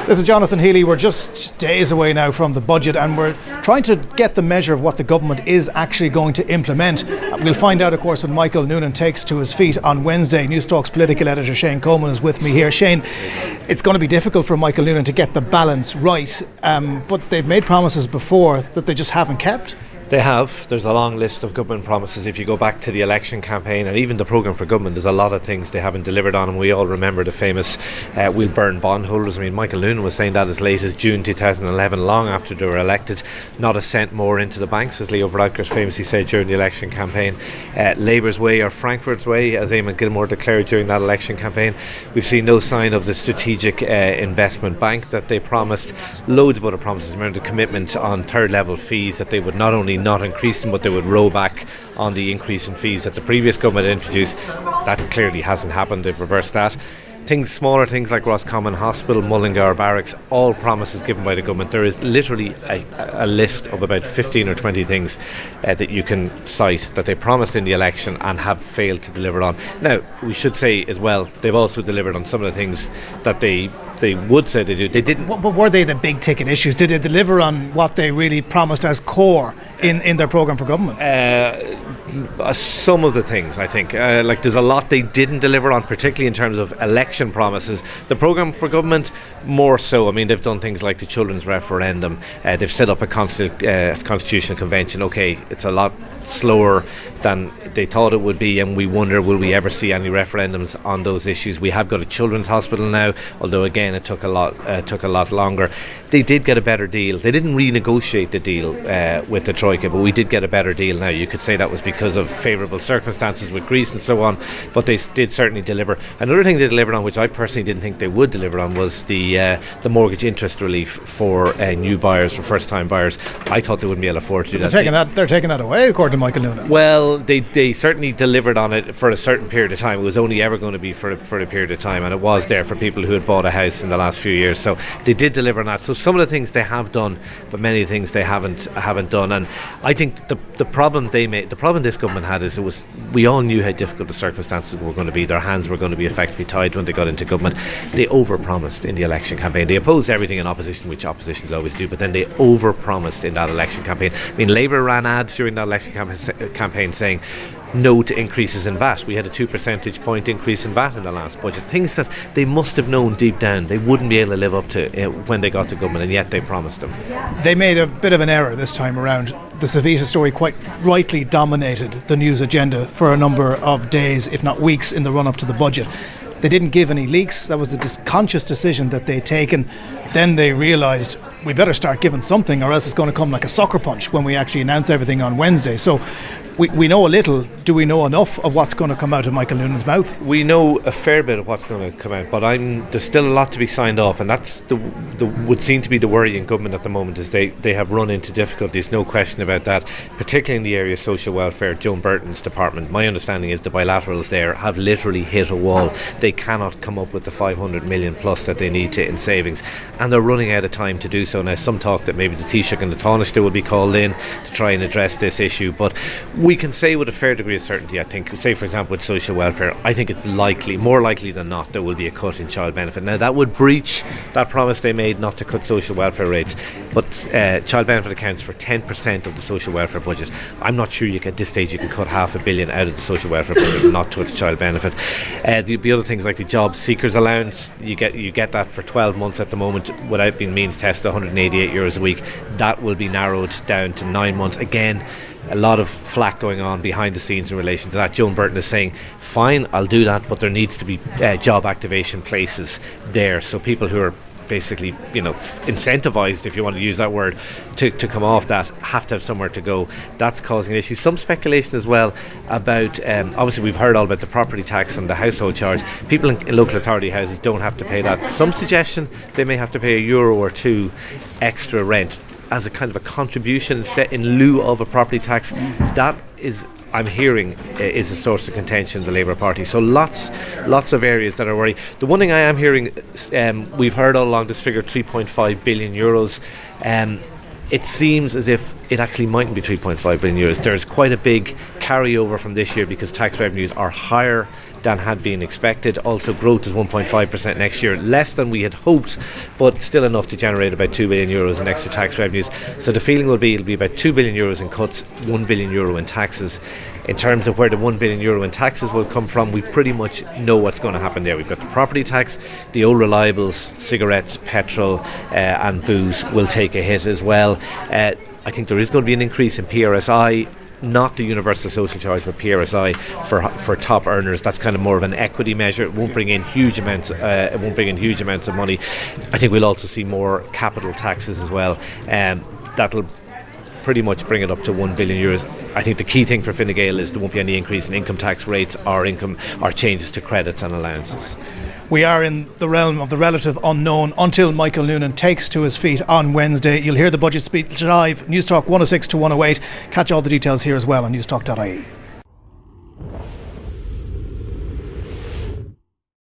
This is Jonathan Healy. We're just days away now from the budget and we're trying to get the measure of what the government is actually going to implement. We'll find out, of course, when Michael Noonan takes to his feet on Wednesday. Newstalk's political editor Shane Coleman is with me here. Shane, it's going to be difficult for Michael Noonan to get the balance right, but they've made promises before that they just haven't kept. They have. There's a long list of government promises. If you go back to the election campaign and even the programme for government, there's a lot of things they haven't delivered on, and we all remember the famous we'll burn bondholders. I mean, Michael Noonan was saying that as late as June 2011, long after they were elected. Not a cent more into the banks, as Leo Varadkar famously said during the election campaign. Labour's way, or Frankfurt's way, as Eamon Gilmore declared during that election campaign. We've seen no sign of the strategic investment bank that they promised. Loads of other promises. Remember the commitment on third level fees, that they would not only not increase them, but they would roll back on the increase in fees that the previous government introduced. That clearly hasn't happened. They've reversed that. Smaller things like Roscommon Hospital, Mullingar Barracks, all promises given by the government. There is literally a list of about 15 or 20 things that you can cite that they promised in the election and have failed to deliver on. Now, we should say as well, they've also delivered on some of the things that they would say they do. They didn't. But were they the big ticket issues? Did they deliver on what they really promised as core in their programme for government? Some of the things, I think. Like there's a lot they didn't deliver on, particularly in terms of election promises. The programme for government, more so. I mean, they've done things like the children's referendum. They've set up a constitutional convention. Okay, it's a lot slower than they thought it would be, and we wonder, will we ever see any referendums on those issues? We have got a children's hospital now, although again it took a lot longer. They did get a better deal. They didn't renegotiate the deal with the troika, but we did get a better deal now. You could say that was because of favourable circumstances with Greece and so on, but they did certainly deliver. Another thing they delivered on, which I personally didn't think they would deliver on, was the mortgage interest relief for new buyers, for first time buyers. I thought they wouldn't be able to afford to do that. They're taking that away, according to Michael Noonan. Well, they certainly delivered on it for a certain period of time. It was only ever going to be for a period of time, and it was there for people who had bought a house in the last few years. So they did deliver on that. So some of the things they have done, but many of the things they haven't done. And I think the problem this government had is we all knew how difficult the circumstances were going to be. Their hands were going to be effectively tied when they got into government. They overpromised in the election campaign. They opposed everything in opposition, which oppositions always do, but then they overpromised in that election campaign. I mean, Labour ran ads during that election campaign saying no to increases in VAT. We had a 2 percentage point increase in VAT in the last budget. Things that they must have known deep down they wouldn't be able to live up to when they got to government, and yet they promised them. They made a bit of an error this time around. The Savita story quite rightly dominated the news agenda for a number of days, if not weeks, in the run-up to the budget. They didn't give any leaks. That was the conscious decision that they'd taken. Then they realised we better start giving something, or else it's going to come like a sucker punch when we actually announce everything on Wednesday. So we know a little. Do we know enough of what's going to come out of Michael Noonan's mouth? We know a fair bit of what's going to come out, but there's still a lot to be signed off, and that's would seem to be the worry in government at the moment, is they have run into difficulties, no question about that, particularly in the area of social welfare. Joan Burton's department, my understanding is the bilaterals there have literally hit a wall. They cannot come up with the 500 million plus that they need to in savings, and they're running out of time to do so. Now, some talk that maybe the Taoiseach and the Tanaiste will be called in to try and address this issue, but we can say with a fair degree of certainty, I think, say for example with social welfare, I think it's more likely than not there will be a cut in child benefit. Now, that would breach that promise they made not to cut social welfare rates, but child benefit accounts for 10% of the social welfare budget. I'm not sure at this stage you can cut $500 million out of the social welfare budget and not touch child benefit. The other things like the job seekers allowance, you get that for 12 months at the moment without being means tested, €188 a week. That will be narrowed down to 9 months. Again, a lot of flack going on behind the scenes in relation to that. Joan Burton is saying, fine, I'll do that, but there needs to be job activation places there, so people who are basically, incentivised, if you want to use that word, to come off that have to have somewhere to go. That's causing an issue. Some speculation as well about, obviously we've heard all about the property tax and the household charge. People in local authority houses don't have to pay that. Some suggestion they may have to pay €1 or €2 extra rent as a kind of a contribution instead, in lieu of a property tax. That is, I'm hearing, is a source of contention in the Labour Party. So lots of areas that are worried. The one thing I am hearing, we've heard all along this figure, €3.5 billion. It seems as if it actually mightn't be €3.5 billion. There's quite a big carryover from this year because tax revenues are higher than had been expected. Also, growth is 1.5% next year, less than we had hoped, but still enough to generate about €2 billion in extra tax revenues. So the feeling will be it'll be about €2 billion in cuts, €1 billion in taxes. In terms of where the €1 billion in taxes will come from, we pretty much know what's going to happen there. We've got the property tax, the old reliables, cigarettes, petrol and booze will take a hit as well. I think there is going to be an increase in PRSI, not the universal social charge, but PRSI for top earners. That's kind of more of an equity measure. It won't bring in huge amounts. It won't bring in huge amounts of money. I think we'll also see more capital taxes as well. That'll pretty much bring it up to €1 billion. I think the key thing for Fine Gael is there won't be any increase in income tax rates or changes to credits and allowances. We are in the realm of the relative unknown until Michael Noonan takes to his feet on Wednesday. You'll hear the budget speech live, Newstalk 106 to 108. Catch all the details here as well on newstalk.ie.